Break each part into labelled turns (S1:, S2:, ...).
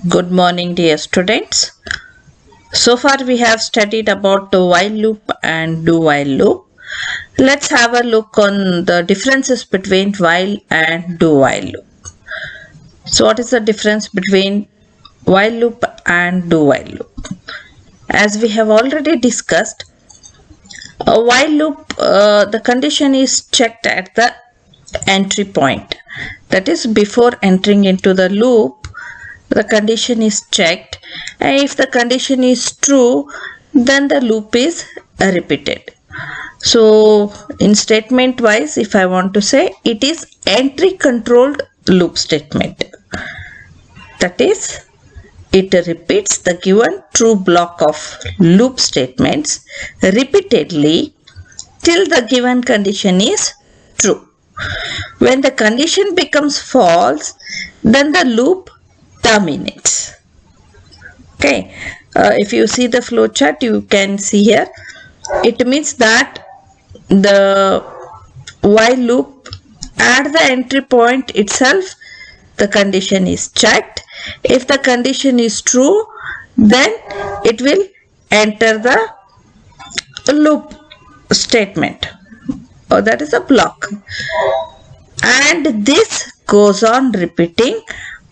S1: Good morning, dear students. So far we have studied about the while loop and do while loop. Let's have a look on the differences between while and do while loop. So what is the difference between while loop and do while loop? As we have already discussed, a while loop, the condition is checked at the entry point. That is, before entering into the loop, the condition is checked, and if the condition is true, then the loop is repeated. So in statement wise, if I want to say, it is entry controlled loop statement. That is, it repeats the given true block of loop statements repeatedly till the given condition is true. When the condition becomes false, then the loop terminates. Okay, if you see the flow chart, you can see here, it means that the while loop, at the entry point itself, the condition is checked. If the condition is true, then it will enter the loop statement, or that is a block, and this goes on repeating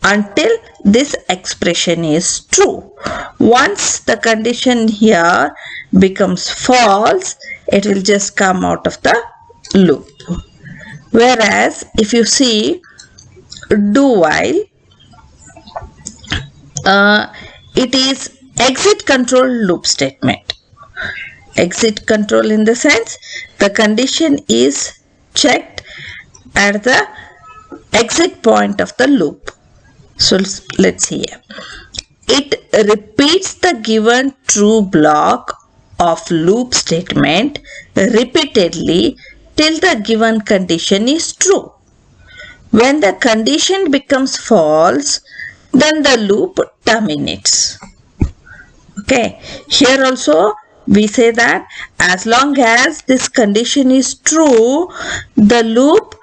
S1: until this expression is true. Once the condition here becomes false, it will just come out of the loop. Whereas if you see do while, it is exit control loop statement. Exit control in the sense the condition is checked at the exit point of the loop. So let's see here. It repeats the given true block of loop statement repeatedly till the given condition is true. When the condition becomes false, then the loop terminates. Okay, here also we say that as long as this condition is true, the loop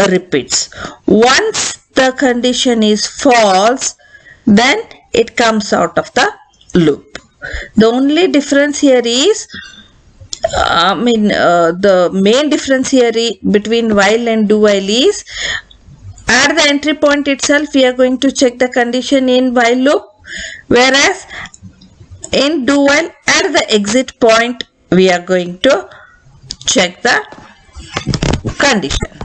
S1: repeats. Once the condition is false, then it comes out of the loop. The only difference here is, the main difference here between while and do while is, at the entry point itself we are going to check the condition in while loop, whereas in do while at the exit point we are going to check the condition.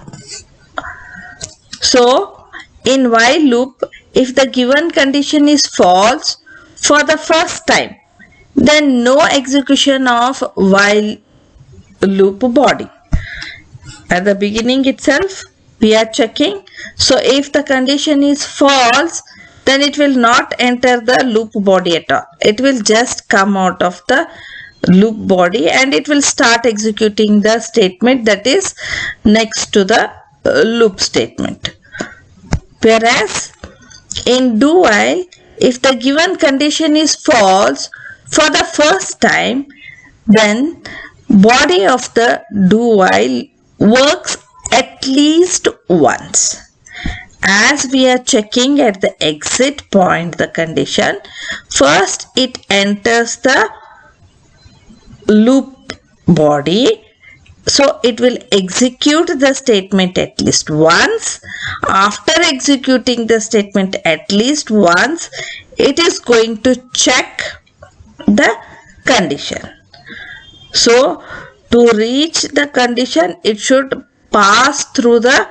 S1: So in while loop, if the given condition is false for the first time, then no execution of while loop body. At the beginning itself, we are checking. So if the condition is false, then it will not enter the loop body at all. It will just come out of the loop body and it will start executing the statement that is next to the loop statement. Whereas in do while, if the given condition is false for the first time, then body of the do while works at least once. As we are checking at the exit point the condition, first it enters the loop body. So it will execute the statement at least once. After executing the statement at least once, it is going to check the condition. So to reach the condition, it should pass through the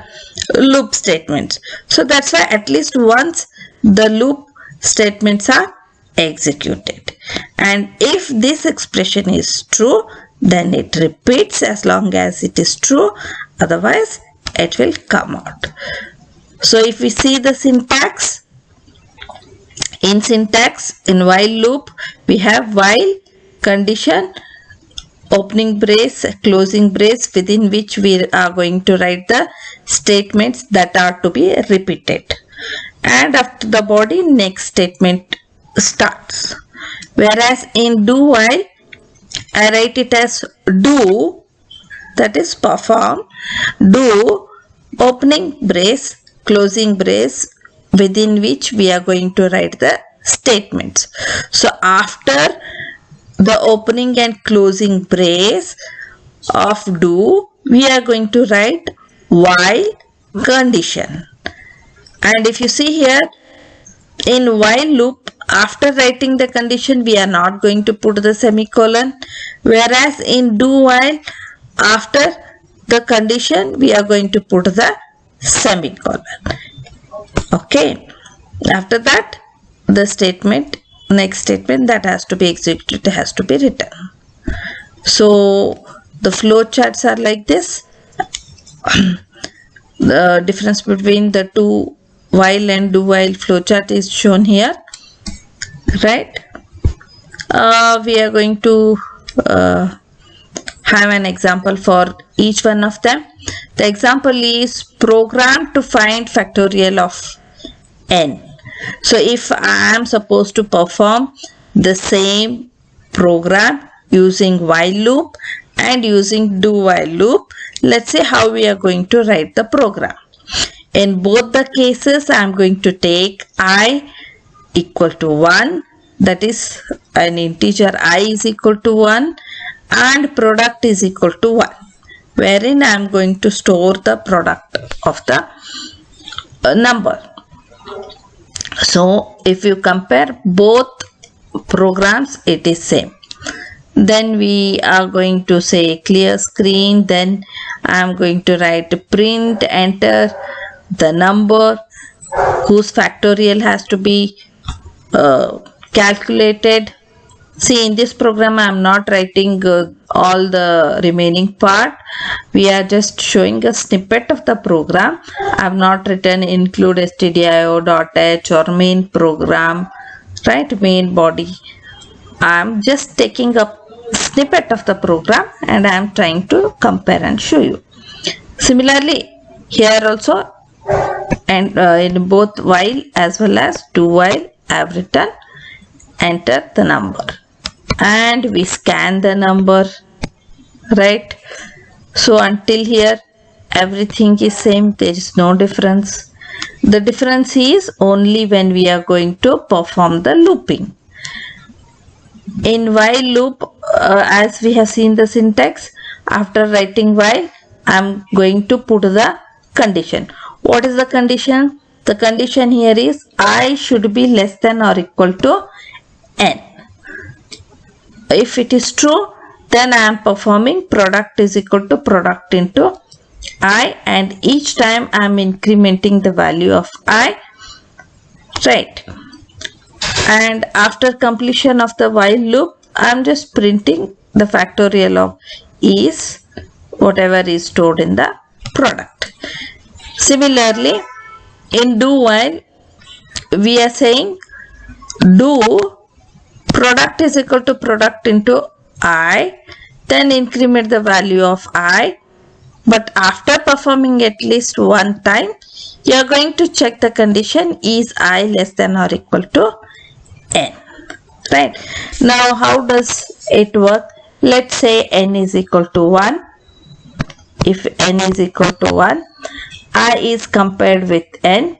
S1: loop statements. So that's why at least once the loop statements are executed. And if this expression is true, then it repeats as long as it is true, otherwise it will come out. So if we see the syntax, in syntax, in while loop, we have while condition, opening brace, closing brace, within which we are going to write the statements that are to be repeated. And after the body, next statement starts. Whereas in do while, I write it as do, that is perform, do, opening brace, closing brace, within which we are going to write the statements. So after the opening and closing brace of do, we are going to write while condition. And if you see here, in while loop, after writing the condition, we are not going to put the semicolon, whereas in do while, after the condition, we are going to put the semicolon. Okay, after that, the statement, next statement that has to be executed has to be written. So the flow charts are like this. The difference between the two while and do while flowchart is shown here, right? We are going to have an example for each one of them. The example is program to find factorial of n. So if I am supposed to perform the same program using while loop and using do while loop, let's see how we are going to write the program. In both the cases, I am going to take I equal to 1, that is an integer I is equal to 1, and product is equal to 1, wherein I am going to store the product of the number. So if you compare both programs, it is same. Then we are going to say clear screen, then I am going to write print, enter the number whose factorial has to be calculated. See, in this program I am not writing all the remaining part. We are just showing a snippet of the program. I have not written include stdio.h or main program, right, main body. I am just taking a snippet of the program and I am trying to compare and show you. Similarly, here also, and in both while as well as do while, I have written enter the number and we scan the number, right? So until here everything is same, there is no difference. The difference is only when we are going to perform the looping. In while loop, as we have seen the syntax, after writing while, I am going to put the condition. What is the condition? The condition here is I should be less than or equal to n. If it is true, then I am performing product is equal to product into I, and each time I am incrementing the value of I, right? And after completion of the while loop, I am just printing the factorial of is whatever is stored in the product. Similarly, in do while, we are saying do product is equal to product into I, then increment the value of I, but after performing at least one time, you are going to check the condition is I less than or equal to n, right? Now how does it work? Let's say n is equal to 1. If n is equal to 1, I is compared with n.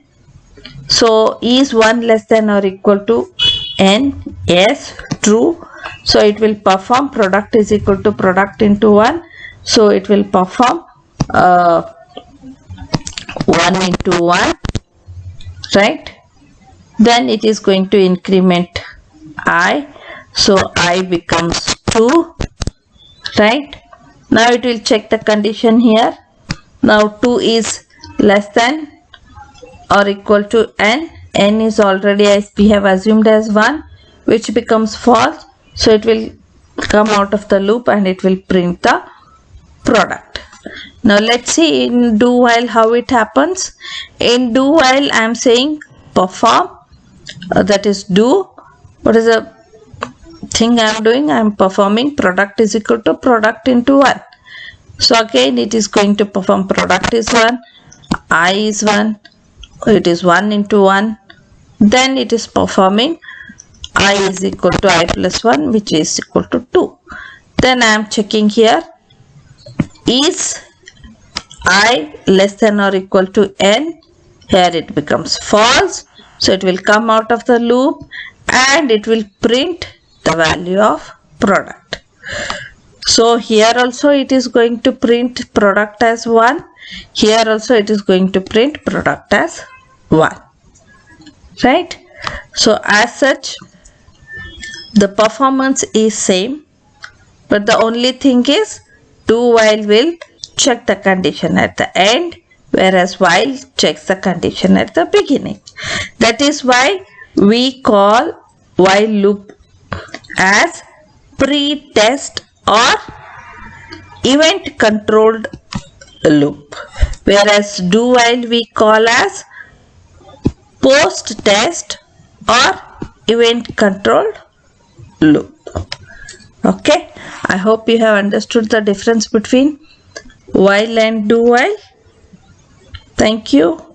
S1: So is 1 less than or equal to n? Yes, true. So it will perform product is equal to product into 1. So it will perform 1 into 1, right? Then it is going to increment I. So I becomes 2, right? Now it will check the condition here. Now 2 is less than or equal to n. N is already, as we have assumed, as 1, which becomes false. So it will come out of the loop and it will print the product. Now let's see in do while how it happens. In do while, I am saying perform, that is do. What is the thing I am doing? I am performing product is equal to product into 1. So again it is going to perform product is 1, I is 1, it is 1 into 1. Then it is performing I is equal to I plus 1, which is equal to 2. Then I am checking here, is I less than or equal to n? Here it becomes false. So it will come out of the loop and it will print the value of product. So here also it is going to print product as 1. Here also it is going to print product as 1. Right? So as such, the performance is same, but the only thing is do while will check the condition at the end, whereas while checks the condition at the beginning. That is why we call while loop as pre-test or event controlled loop, whereas do while we call as post test or event controlled loop. Okay, I hope you have understood the difference between while and do while. Thank you.